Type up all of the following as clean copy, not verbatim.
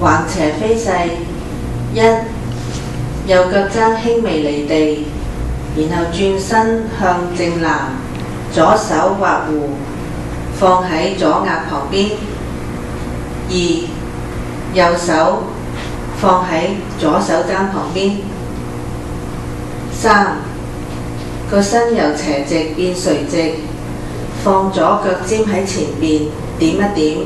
橫斜飛勢。一、右腳踭輕微離地，然後轉身向正南，左手畫弧放喺左額旁邊。二、右手放喺左手踭旁邊。三、個身由斜直變垂直，放左腳尖喺前邊點一點，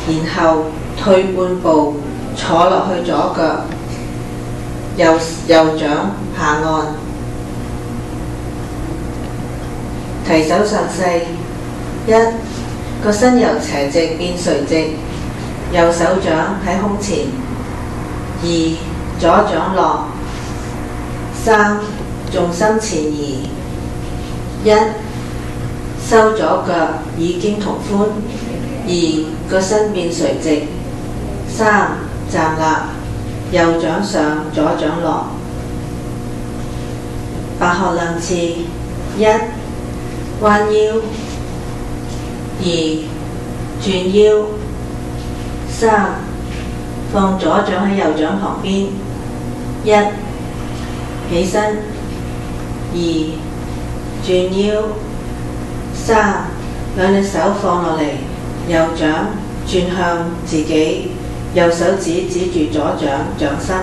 然後退半步坐落去左腳，右掌下按。提手上勢。一、個身由斜直變垂直，右手掌喺胸前。二、左掌落。三、重心前移。一、收左腳以肩同寬。二、個身變垂直。三、站立，右掌上，左掌落。白鶴亮翅。一、彎腰。二、轉腰。三、放左掌喺右掌旁邊。一、起身。二、轉腰。三、兩隻手放落嚟，右掌轉向自己，右手指指住左掌掌心。